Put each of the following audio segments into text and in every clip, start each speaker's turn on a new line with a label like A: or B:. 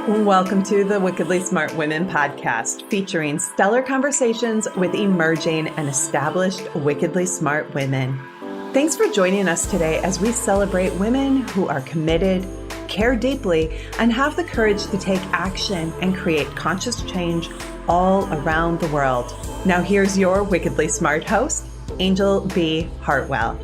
A: Welcome to the Wickedly Smart Women podcast, featuring stellar conversations with emerging and established wickedly smart women. Thanks for joining us today as we celebrate women who are committed, care deeply, and have the courage to take action and create conscious change all around the world. Now here's your wickedly smart host, Anjel B. Hartwell.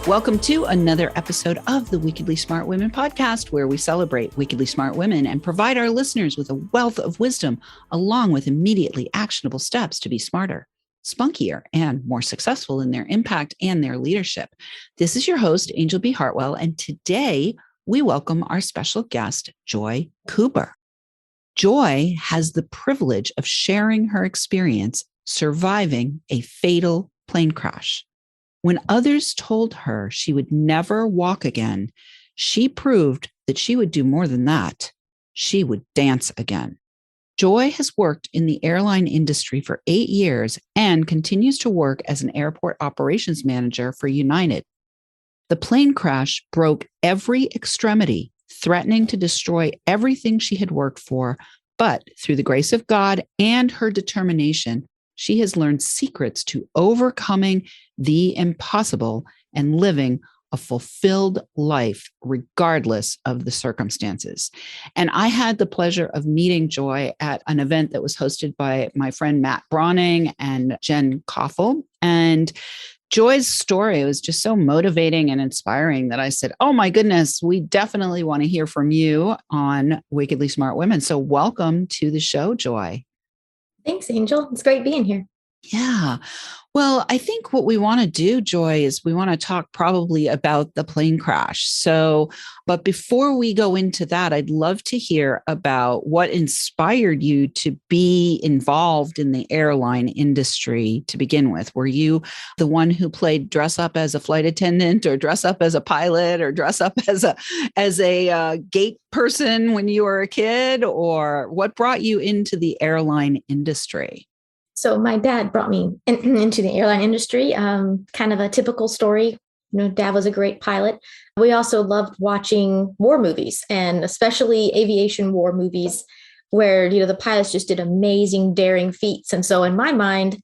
B: Welcome to another episode of the Wickedly Smart Women podcast, where we celebrate wickedly smart women and provide our listeners with a wealth of wisdom, along with immediately actionable steps to be smarter, spunkier, and more successful in their impact and their leadership. This is your host, Anjel B. Hartwell, and today we welcome our special guest, Joy Cooper. Joy has the privilege of sharing her experience surviving a fatal plane crash. When others told her she would never walk again, she proved that she would do more than that. She would dance again. Joy has worked in the airline industry for 8 years and continues to work as an airport operations manager for United. The plane crash broke every extremity, threatening to destroy everything she had worked for, but through the grace of God and her determination, she has learned secrets to overcoming the impossible and living a fulfilled life, regardless of the circumstances. And I had the pleasure of meeting Joy at an event that was hosted by my friend Matt Brawning and Jen Koffel. And Joy's story was just so motivating and inspiring that I said, oh my goodness, we definitely want to hear from you on Wickedly Smart Women. So welcome to the show, Joy.
C: Thanks, Angel. It's great being here.
B: Yeah. Well, I think what we want to do, Joy, is we want to talk probably about the plane crash. But before we go into that, I'd love to hear about what inspired you to be involved in the airline industry to begin with. Were you the one who played dress up as a flight attendant, or dress up as a pilot, or dress up as a gate person when you were a kid? Or what brought you into the airline industry?
C: So my dad brought me into the airline industry, kind of a typical story. Dad was a great pilot. We also loved watching war movies, and especially aviation war movies where, the pilots just did amazing, daring feats. And so in my mind,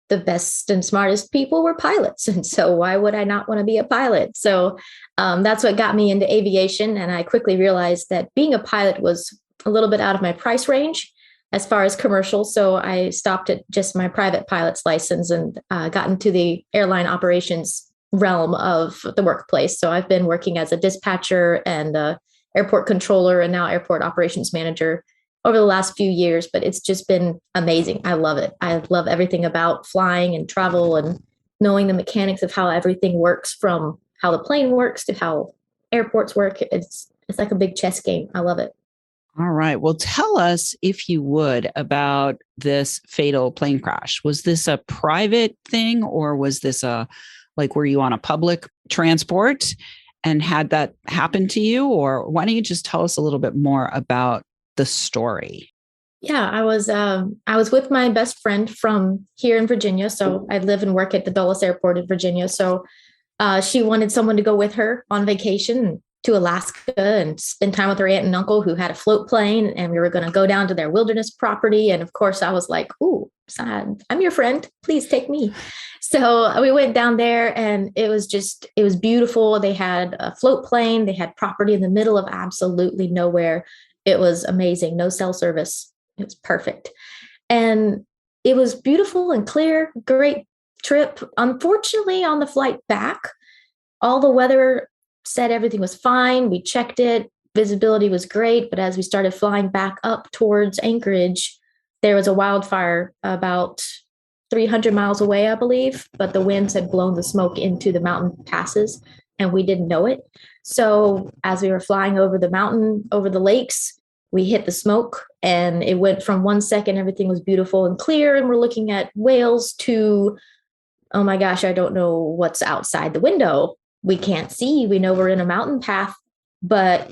C: the best and smartest people were pilots. And so why would I not want to be a pilot? So that's what got me into aviation. And I quickly realized that being a pilot was a little bit out of my price range as far as commercial. So I stopped at just my private pilot's license and got into the airline operations realm of the workplace. So I've been working as a dispatcher and airport controller and now airport operations manager over the last few years, but it's just been amazing. I love it. I love everything about flying and travel and knowing the mechanics of how everything works, from how the plane works to how airports work. It's like a big chess game. I love it.
B: All right. Well, tell us, if you would, about this fatal plane crash. Was this a private thing, or was this were you on a public transport and had that happen to you? Or why don't you just tell us a little bit more about the story?
C: Yeah, I was with my best friend from here in Virginia. So I live and work at the Dulles Airport in Virginia. So she wanted someone to go with her on vacation to Alaska and spend time with her aunt and uncle who had a float plane. And we were going to go down to their wilderness property. And of course I was like, ooh, I'm your friend. Please take me. So we went down there and it was beautiful. They had a float plane. They had property in the middle of absolutely nowhere. It was amazing. No cell service. It was perfect. And it was beautiful and clear. Great trip. Unfortunately, on the flight back, all the weather said everything was fine. We checked it. Visibility was great. But as we started flying back up towards Anchorage, there was a wildfire about 300 miles away, I believe. But the winds had blown the smoke into the mountain passes, and we didn't know it. So as we were flying over the mountain, over the lakes, we hit the smoke, and it went from 1 second, everything was beautiful and clear, and we're looking at whales, to, oh my gosh, I don't know what's outside the window. We can't see. We know we're in a mountain path, but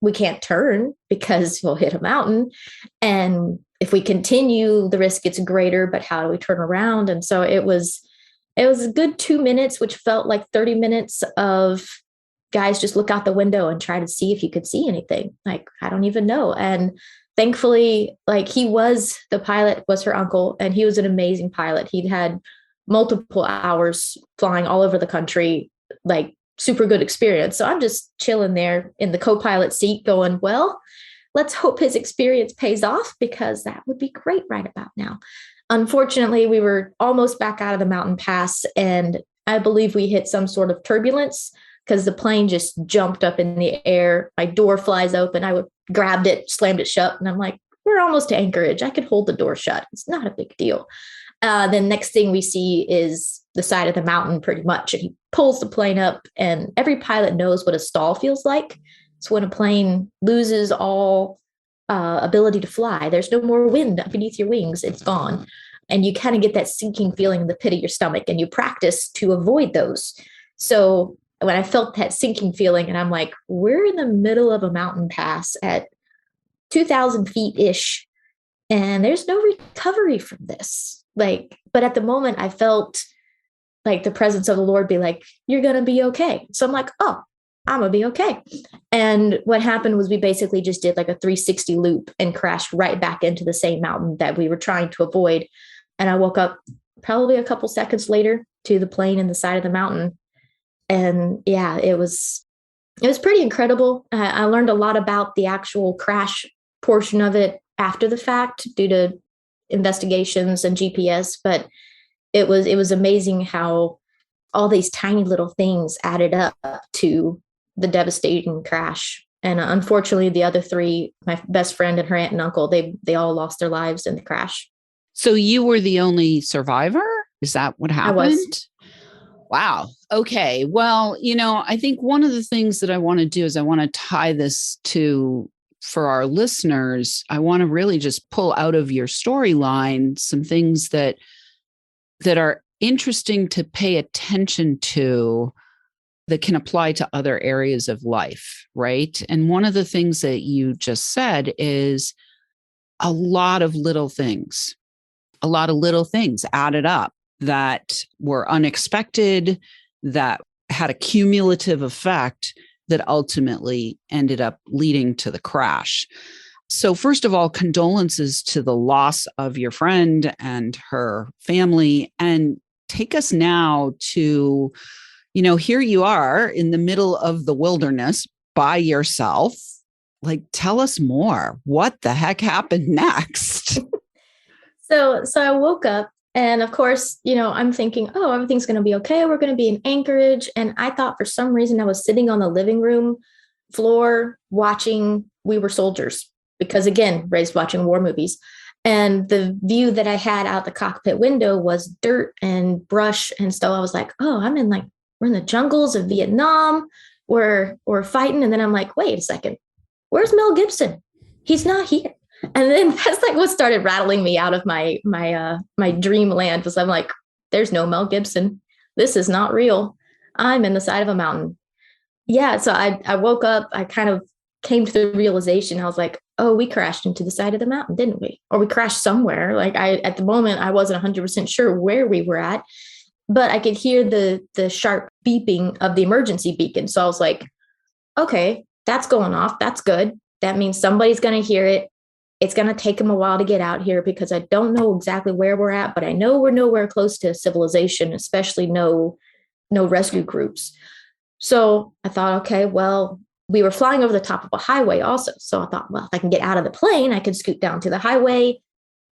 C: we can't turn because we'll hit a mountain. And if we continue, the risk gets greater, but how do we turn around? And so it was It was a good 2 minutes, which felt like 30 minutes of guys just look out the window and try to see if you could see anything. Like, I don't even know. And thankfully, like the pilot was her uncle, and he was an amazing pilot. He'd had multiple hours flying all over the country, like super good experience. So I'm just chilling there in the co-pilot seat going, well, let's hope his experience pays off, because that would be great right about now. Unfortunately, we were almost back out of the mountain pass, and I believe we hit some sort of turbulence because the plane just jumped up in the air. My door flies open. I grabbed it, slammed it shut, and I'm like, we're almost to Anchorage. I could hold the door shut. It's not a big deal. Then next thing we see is the side of the mountain pretty much. And he pulls the plane up, and every pilot knows what a stall feels like. It's when a plane loses all ability to fly. There's no more wind beneath your wings. It's gone. And you kind of get that sinking feeling in the pit of your stomach, and you practice to avoid those. So when I felt that sinking feeling, and I'm like, we're in the middle of a mountain pass at 2,000 feet-ish, and there's no recovery from this. But at the moment, I felt like the presence of the Lord be like, you're going to be okay. So I'm like, oh, I'm going to be okay. And what happened was we basically just did like a 360 loop and crashed right back into the same mountain that we were trying to avoid. And I woke up probably a couple seconds later to the plane in the side of the mountain. And yeah, it was pretty incredible. I learned a lot about the actual crash portion of it after the fact due to investigations and GPS, but it was amazing how all these tiny little things added up to the devastating crash. And unfortunately, the other three, my best friend and her aunt and uncle, they all lost their lives in the crash.
B: So you were the only survivor? Is that what happened?
C: I was.
B: Wow. Okay. Well, I think one of the things that I want to do is I want to tie this for our listeners. I want to really just pull out of your storyline some things that are interesting to pay attention to that can apply to other areas of life, right? And one of the things that you just said is a lot of little things added up that were unexpected, that had a cumulative effect that ultimately ended up leading to the crash. So first of all, condolences to the loss of your friend and her family. And take us now to, here you are in the middle of the wilderness by yourself. Like, tell us more. What the heck happened next?
C: So I woke up, and of course, I'm thinking, oh, everything's going to be okay. We're going to be in Anchorage. And I thought for some reason I was sitting on the living room floor watching We Were Soldiers, because again, raised watching war movies. And the view that I had out the cockpit window was dirt and brush. And so I was like, oh, we're in the jungles of Vietnam. We're fighting. And then I'm like, wait a second, where's Mel Gibson? He's not here. And then that's like what started rattling me out of my dreamland, was I'm like, there's no Mel Gibson. This is not real. I'm in the side of a mountain. Yeah. So I woke up, I kind of came to the realization. I was like, oh, we crashed into the side of the mountain, didn't we? Or we crashed somewhere. At the moment, I wasn't 100% sure where we were at, but I could hear the sharp beeping of the emergency beacon. So I was like, okay, that's going off. That's good. That means somebody's going to hear it. It's going to take them a while to get out here, because I don't know exactly where we're at, but I know we're nowhere close to civilization, especially no rescue groups. So I thought, okay, well, we were flying over the top of a highway also. So I thought, well, if I can get out of the plane, I could scoot down to the highway,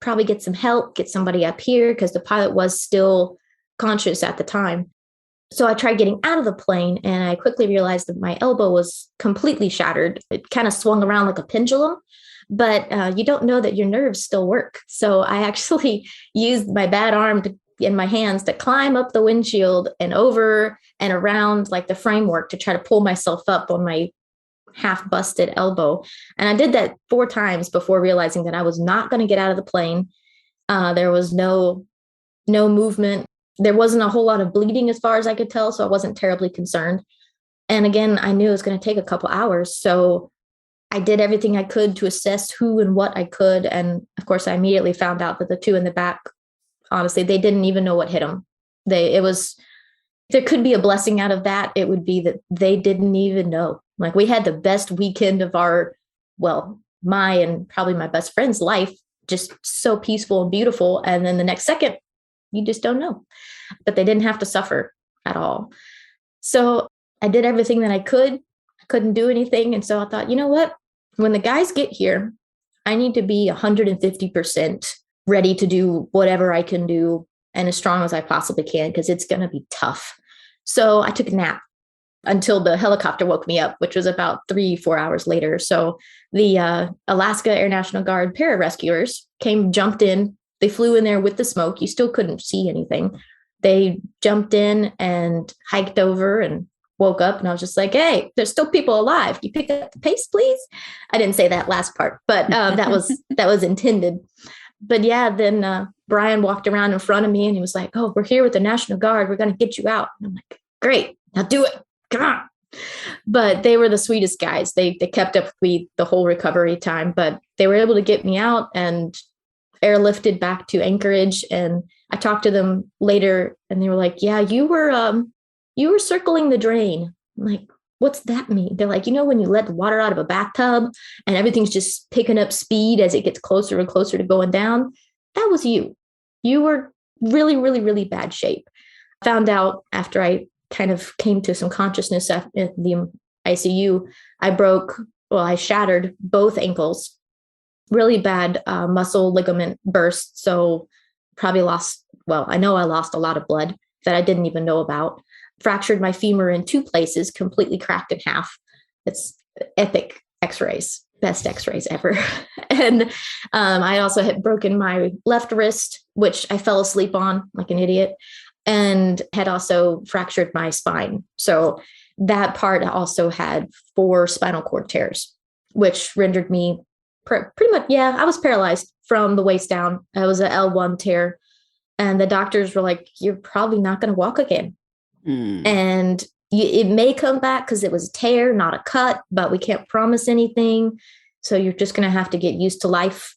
C: probably get some help, get somebody up here, because the pilot was still conscious at the time. So I tried getting out of the plane, and I quickly realized that my elbow was completely shattered. It kind of swung around like a pendulum, but you don't know that your nerves still work. So I actually used my bad arm in my hands to climb up the windshield and over and around like the framework to try to pull myself up on my half busted elbow. And I did that 4 times before realizing that I was not going to get out of the plane. There was no movement. There wasn't a whole lot of bleeding as far as I could tell, so I wasn't terribly concerned. And again, I knew it was going to take a couple hours. So I did everything I could to assess who and what I could. And of course, I immediately found out that the 2 in the back, honestly, they didn't even know what hit them. There could be a blessing out of that. It would be that they didn't even know. Like, we had the best weekend of my and probably my best friend's life, just so peaceful and beautiful. And then the next second, you just don't know. But they didn't have to suffer at all. So I did everything that I could. I couldn't do anything. And so I thought, you know what? When the guys get here, I need to be 150% ready to do whatever I can do and as strong as I possibly can, because it's going to be tough. So I took a nap until the helicopter woke me up, which was about 3-4 hours later. So the Alaska Air National Guard pararescuers jumped in. They flew in there with the smoke. You still couldn't see anything. They jumped in and hiked over and woke up. And I was just like, hey, there's still people alive. You pick up the pace, please. I didn't say that last part, but that was intended. But yeah, then Brian walked around in front of me and he was like, oh, we're here with the National Guard. We're going to get you out. And I'm like, great, now do it. Come on. But they were the sweetest guys. They kept up with me the whole recovery time, but they were able to get me out and airlifted back to Anchorage. And I talked to them later and they were like, yeah, you were circling the drain. I'm like, what's that mean? They're like, when you let the water out of a bathtub and everything's just picking up speed as it gets closer and closer to going down. That was you. You were really, really, really bad shape. Found out after I kind of came to some consciousness at the ICU, I shattered both ankles, really bad muscle ligament burst. So probably I know I lost a lot of blood that I didn't even know about. Fractured my femur in 2 places, completely cracked in half. It's epic x-rays, best x-rays ever. And I also had broken my left wrist, which I fell asleep on like an idiot, and had also fractured my spine. So that part also had 4 spinal cord tears, which rendered me pretty much, I was paralyzed from the waist down. It was an L1 tear. And the doctors were like, you're probably not going to walk again. And it may come back because it was a tear, not a cut, but we can't promise anything. So you're just going to have to get used to life,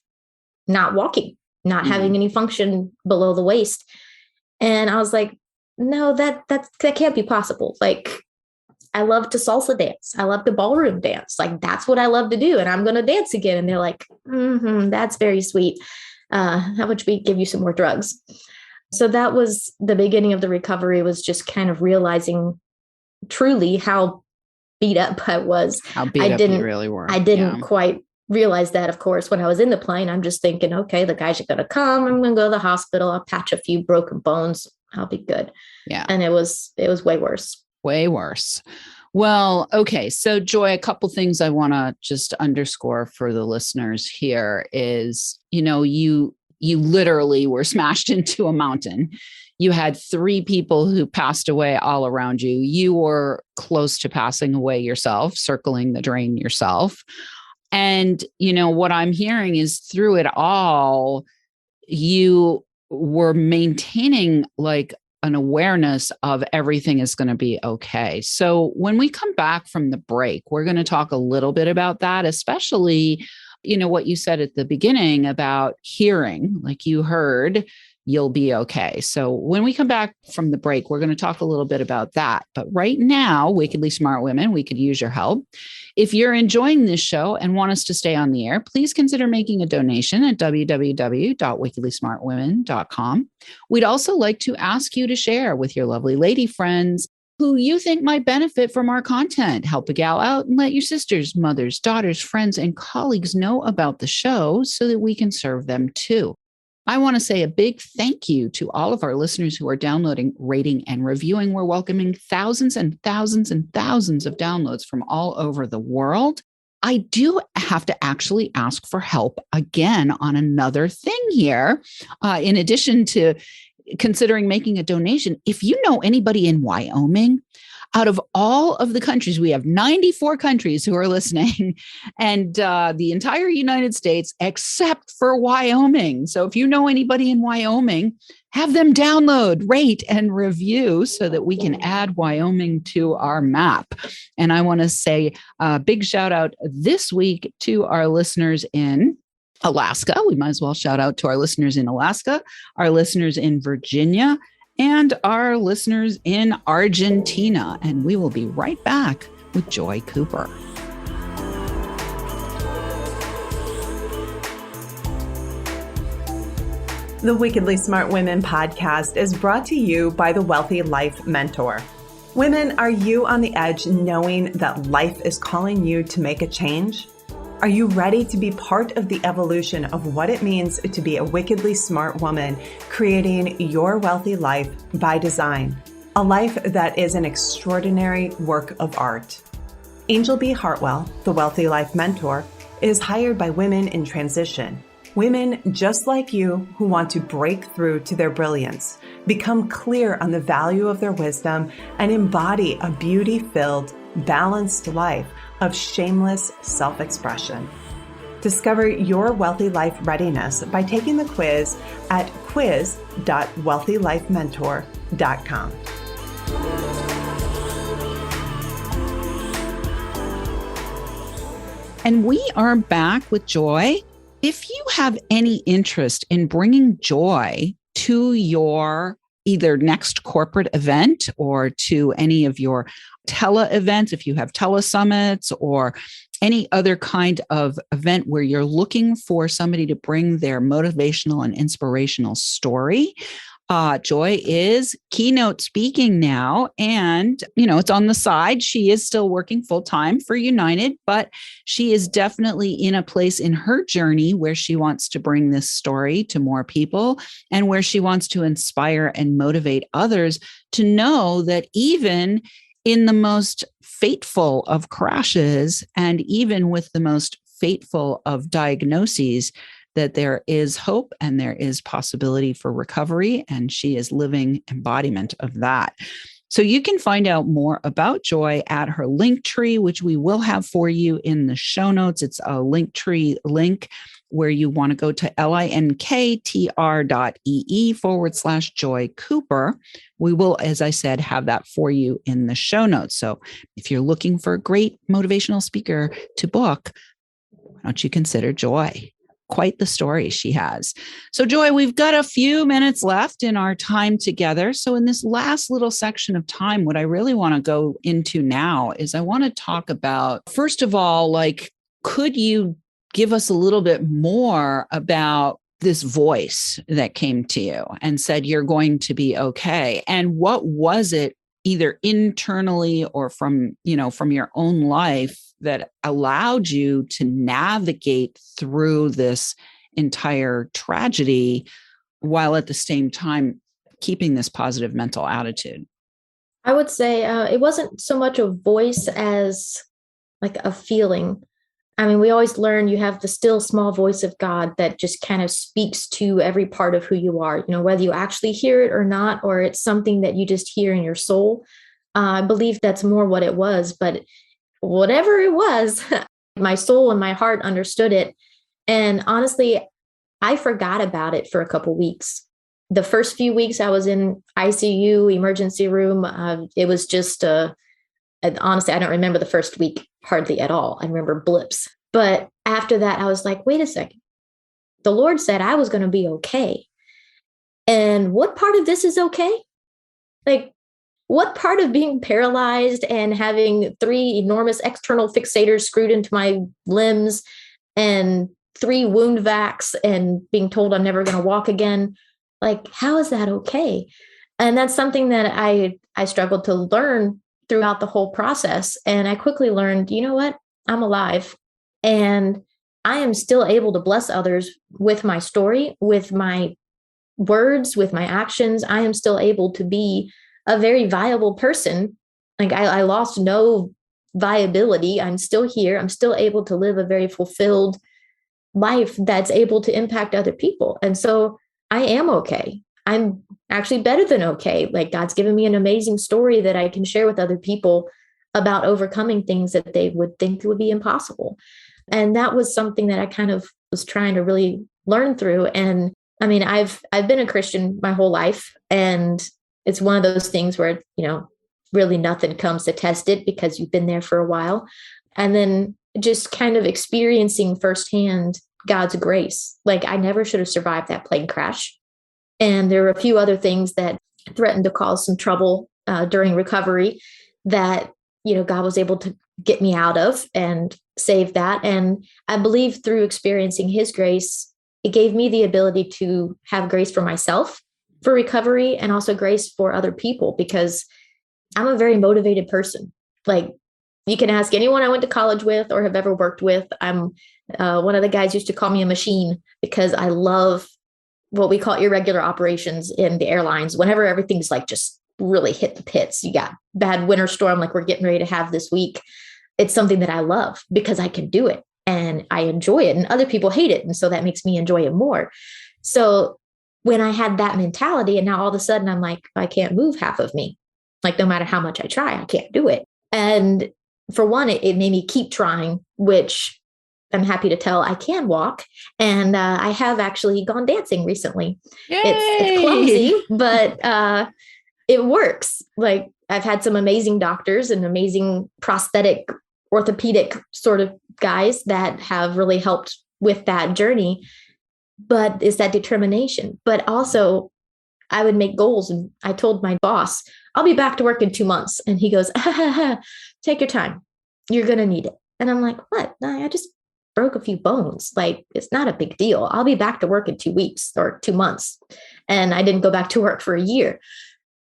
C: not walking, not having any function below the waist. And I was like, no, that can't be possible. Like, I love to salsa dance. I love to ballroom dance. Like, that's what I love to do. And I'm going to dance again. And they're like, that's very sweet. How about we give you some more drugs? So that was the beginning of the recovery, was just kind of realizing truly how beat up I was.
B: How beat up you really were.
C: I didn't quite realize that, of course, when I was in the plane. I'm just thinking, okay, the guys are going to come. I'm going to go to the hospital. I'll patch a few broken bones. I'll be good.
B: Yeah.
C: And it was way worse.
B: Way worse. Well, okay. So Joy, a couple things I want to just underscore for the listeners here is, you literally were smashed into a mountain. You had 3 people who passed away all around you. You were close to passing away yourself, circling the drain yourself. And, what I'm hearing is through it all, you were maintaining like an awareness of everything is going to be okay. So when we come back from the break, we're going to talk a little bit about that, especially what you said at the beginning about hearing, like you heard, you'll be okay. So when we come back from the break, we're going to talk a little bit about that. But right now, Wickedly Smart Women, we could use your help. If you're enjoying this show and want us to stay on the air, please consider making a donation at www.wickedlysmartwomen.com. We'd also like to ask you to share with your lovely lady friends who you think might benefit from our content. Help a gal out and let your sisters, mothers, daughters, friends, and colleagues know about the show so that we can serve them too. I want to say a big thank you to all of our listeners who are downloading, rating, and reviewing. We're welcoming thousands and thousands and thousands of downloads from all over the world. I do have to actually ask for help again on another thing here. In addition to considering making a donation, if you know anybody in Wyoming, out of all of the countries, we have 94 countries who are listening, and the entire United States except for Wyoming. So if you know anybody in Wyoming, have them download, rate, and review so that we can add Wyoming to our map. And I want to say a big shout out this week to our listeners in Alaska. We might as well shout out to our listeners in Alaska, our listeners in Virginia, and our listeners in Argentina. And we will be right back with Joy Cooper.
A: The Wickedly Smart Women podcast is brought to you by the Wealthy Life Mentor. Women, are you on the edge knowing that life is calling you to make a change? Are you ready to be part of the evolution of what it means to be a wickedly smart woman, creating your wealthy life by design, a life that is an extraordinary work of art? Anjel B. Hartwell, the Wealthy Life Mentor, is hired by women in transition. Women just like you who want to break through to their brilliance, become clear on the value of their wisdom, and embody a beauty-filled, balanced life of shameless self-expression. Discover your wealthy life readiness by taking the quiz at quiz.wealthylifementor.com.
B: And we are back with Joy. If you have any interest in bringing joy to your either next corporate event or to any of your tele events, if you have tele summits or any other kind of event where you're looking for somebody to bring their motivational and inspirational story, Joy is keynote speaking now, and, it's on the side. She is still working full time for United, but she is definitely in a place in her journey where she wants to bring this story to more people and where she wants to inspire and motivate others to know that even in the most fateful of crashes and even with the most fateful of diagnoses, that there is hope and there is possibility for recovery, and she is living embodiment of that. So you can find out more about Joy at her Linktree, which we will have for you in the show notes. It's a Linktree link where you want to go to linktr.ee/Joy Cooper. We will, as I said, have that for you in the show notes. So if you're looking for a great motivational speaker to book, why don't you consider Joy? Quite the story she has. So Joy, we've got a few minutes left in our time together. So in this last little section of time, what I really want to go into now is I want to talk about, first of all, could you give us a little bit more about this voice that came to you and said, you're going to be okay? And what was it, either internally or from your own life, that allowed you to navigate through this entire tragedy while at the same time keeping this positive mental attitude?
C: I would say it wasn't so much a voice as like a feeling. I mean, we always learn you have the still small voice of God that just kind of speaks to every part of who you are, whether you actually hear it or not, or it's something that you just hear in your soul. I believe that's more what it was, but whatever it was, my soul and my heart understood it. And honestly, I forgot about it for a couple of weeks. The first few weeks I was in ICU, emergency room, it was just, honestly, I don't remember the first week hardly at all. I remember blips. But after that, I was like, wait a second. The Lord said I was going to be okay. And what part of this is okay? What part of being paralyzed and having 3 enormous external fixators screwed into my limbs and 3 wound vacs and being told I'm never going to walk again? How is that okay? And that's something that I struggled to learn throughout the whole process. And I quickly learned, you know what? I'm alive. And I am still able to bless others with my story, with my words, with my actions. I am still able to be a very viable person. I lost no viability. I'm still here. I'm still able to live a very fulfilled life that's able to impact other people. And so I am okay. I'm actually better than okay. God's given me an amazing story that I can share with other people about overcoming things that they would think would be impossible. And that was something that I kind of was trying to really learn through. And I mean, I've been a Christian my whole life, and it's one of those things where, really nothing comes to test it because you've been there for a while. And then just kind of experiencing firsthand God's grace. I never should have survived that plane crash. And there were a few other things that threatened to cause some trouble during recovery that, God was able to get me out of and save that. And I believe through experiencing his grace, it gave me the ability to have grace for myself for recovery and also grace for other people, because I'm a very motivated person. Like, you can ask anyone I went to college with or have ever worked with. I'm one of the guys used to call me a machine because I love what we call irregular operations in the airlines. Whenever everything's like just really hit the pits, you got bad winter storm like we're getting ready to have this week. It's something that I love because I can do it and I enjoy it, and other people hate it. And so that makes me enjoy it more. So when I had that mentality, and now all of a sudden I'm like, I can't move half of me. Like, no matter how much I try, I can't do it. And for one, it made me keep trying, which I'm happy to tell I can walk. And I have actually gone dancing recently. It's clumsy, but it works. Like, I've had some amazing doctors and amazing prosthetic orthopedic sort of guys that have really helped with that journey. But it's that determination. But also, I would make goals. And I told my boss, I'll be back to work in 2 months. And he goes, take your time. You're going to need it. And I'm like, what? No, I just broke a few bones. Like, it's not a big deal. I'll be back to work in 2 weeks or 2 months. And I didn't go back to work for a year.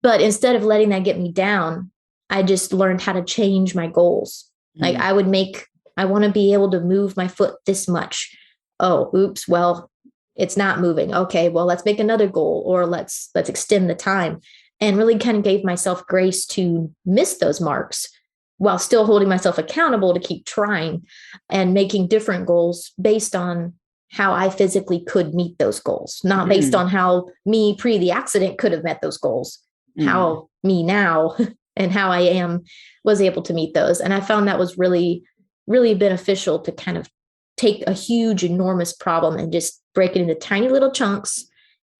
C: But instead of letting that get me down, I just learned how to change my goals. Like, I want to be able to move my foot this much. Oh, oops. Well, it's not moving. Okay, well, let's make another goal, or let's extend the time, and really kind of gave myself grace to miss those marks while still holding myself accountable to keep trying and making different goals based on how I physically could meet those goals, not based on how me pre the accident could have met those goals, how me now and how I am was able to meet those. And I found that was really, really beneficial to kind of take a huge, enormous problem and just break it into tiny little chunks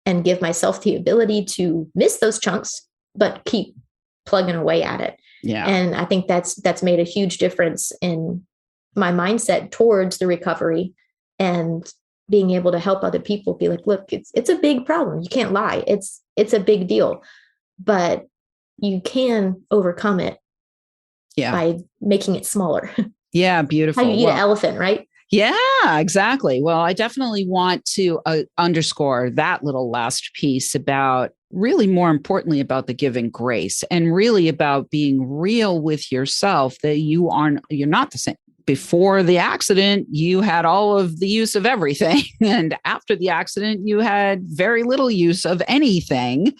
C: and give myself the ability to miss those chunks, but keep plugging away at it.
B: Yeah.
C: And I think that's made a huge difference in my mindset towards the recovery and being able to help other people be like, look, it's a big problem. You can't lie. It's a big deal, but you can overcome it by making it smaller.
B: Yeah. Beautiful.
C: How you eat an elephant, right?
B: Yeah, exactly. Well, I definitely want to underscore that little last piece about, really more importantly, about the giving grace, and really about being real with yourself, that you're not the same. Before the accident, you had all of the use of everything. And after the accident, you had very little use of anything.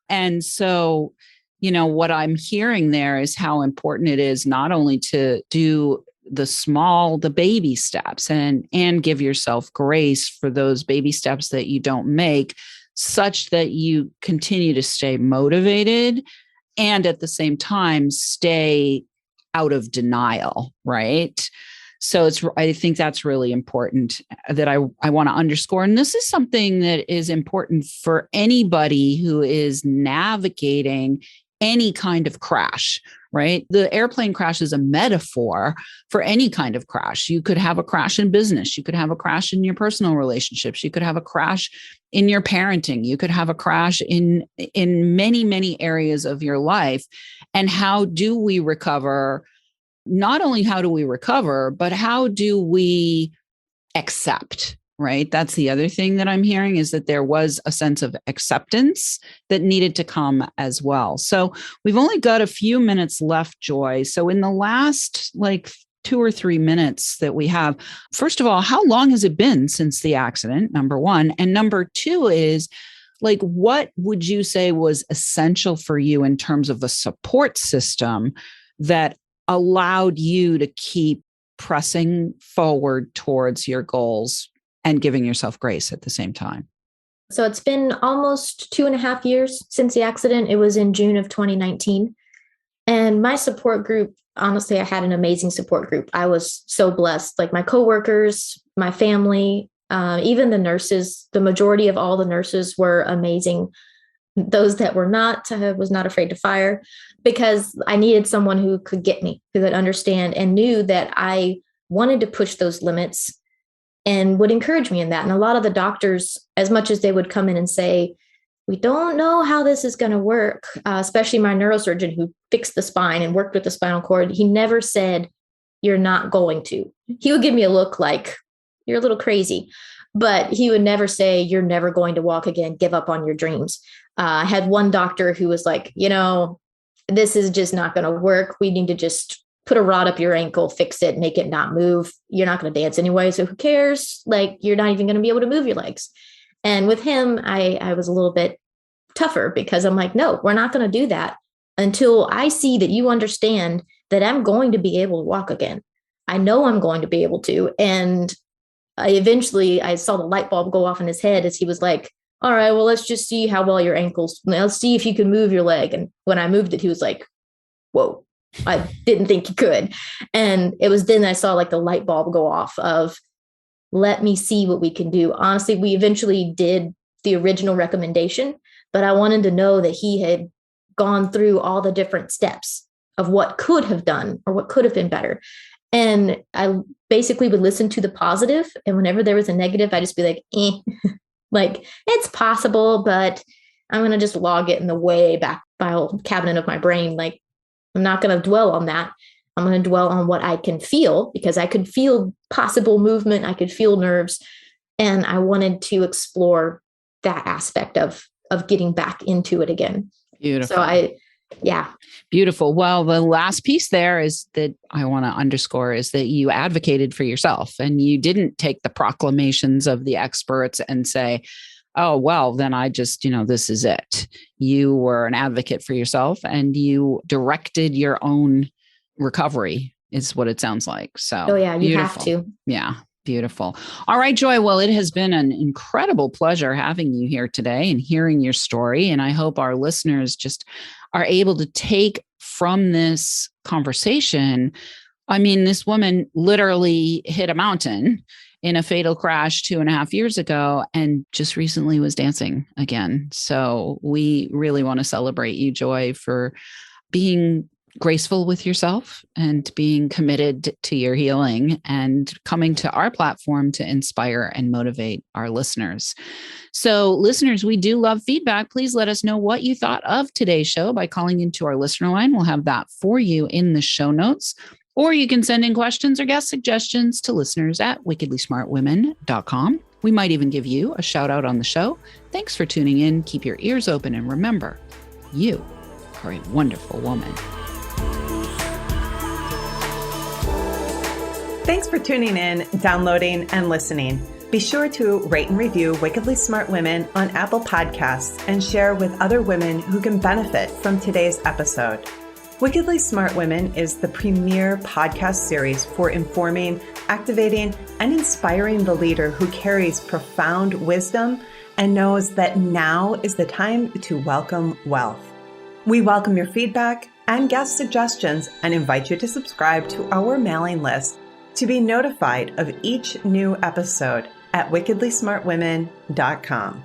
B: And so, what I'm hearing there is how important it is not only to do the baby steps and give yourself grace for those baby steps that you don't make, such that you continue to stay motivated and at the same time stay out of denial, right? So I think that's really important that I want to underscore. And this is something that is important for anybody who is navigating any kind of crash, right? The airplane crash is a metaphor for any kind of crash. You could have a crash in business. You could have a crash in your personal relationships. You could have a crash in your parenting. You could have a crash in many, many areas of your life. And how do we recover? Not only how do we recover, but how do we accept? Right. That's the other thing that I'm hearing, is that there was a sense of acceptance that needed to come as well. So we've only got a few minutes left, Joy. So in the last 2 or 3 minutes that we have, first of all, how long has it been since the accident? Number one. And number two is, what would you say was essential for you in terms of a support system that allowed you to keep pressing forward towards your goals and giving yourself grace at the same time?
C: So it's been almost 2.5 years since the accident. It was in June of 2019. And my support group, honestly, I had an amazing support group. I was so blessed. Like, my coworkers, my family, even the nurses, the majority of all the nurses were amazing. Those that were not, I was not afraid to fire, because I needed someone who could get me, who could understand and knew that I wanted to push those limits and would encourage me in that. And a lot of the doctors, as much as they would come in and say, we don't know how this is going to work, especially my neurosurgeon who fixed the spine and worked with the spinal cord. He never said, you're not going to. He would give me a look like, you're a little crazy, but he would never say, you're never going to walk again, give up on your dreams. I had one doctor who was like, this is just not going to work. We need to just put a rod up your ankle, fix it, make it not move. You're not going to dance anyway, so who cares? Like, you're not even going to be able to move your legs. And with him, I was a little bit tougher because I'm like, no, we're not going to do that until I see that you understand that I'm going to be able to walk again. I know I'm going to be able to. And I saw the light bulb go off in his head as he was like, all right, well, let's just see how well your ankles, let's see if you can move your leg. And when I moved it, he was like, whoa, I didn't think you could. And it was then I saw like the light bulb go off of, let me see what we can do. Honestly, we eventually did the original recommendation, but I wanted to know that he had gone through all the different steps of what could have done or what could have been better. And I basically would listen to the positive. And whenever there was a negative, I'd just be like, like, it's possible, but I'm going to just log it in the way back file cabinet of my brain. Like, I'm not going to dwell on that. I'm going to dwell on what I can feel, because I could feel possible movement. I could feel nerves. And I wanted to explore that aspect of getting back into it again.
B: Beautiful.
C: So yeah.
B: Beautiful. Well, the last piece there is that I want to underscore is that you advocated for yourself and you didn't take the proclamations of the experts and say, oh, well, then I just, this is it. You were an advocate for yourself and you directed your own recovery is what it sounds like. So,
C: oh yeah, you
B: beautiful.
C: have to.
B: Yeah. Beautiful. All right, Joy. Well, it has been an incredible pleasure having you here today and hearing your story. And I hope our listeners just are able to take from this conversation. I mean, this woman literally hit a mountain in a fatal crash 2.5 years ago and just recently was dancing again. So we really want to celebrate you, Joy, for being graceful with yourself and being committed to your healing and coming to our platform to inspire and motivate our listeners. So listeners, we do love feedback. Please let us know what you thought of today's show by calling into our listener line. We'll have that for you in the show notes, or you can send in questions or guest suggestions to listeners@wickedlysmartwomen.com. We might even give you a shout out on the show. Thanks for tuning in. Keep your ears open and remember, you are a wonderful woman.
A: Thanks for tuning in, downloading, and listening. Be sure to rate and review Wickedly Smart Women on Apple Podcasts and share with other women who can benefit from today's episode. Wickedly Smart Women is the premier podcast series for informing, activating, and inspiring the leader who carries profound wisdom and knows that now is the time to welcome wealth. We welcome your feedback and guest suggestions and invite you to subscribe to our mailing list to be notified of each new episode at wickedlysmartwomen.com.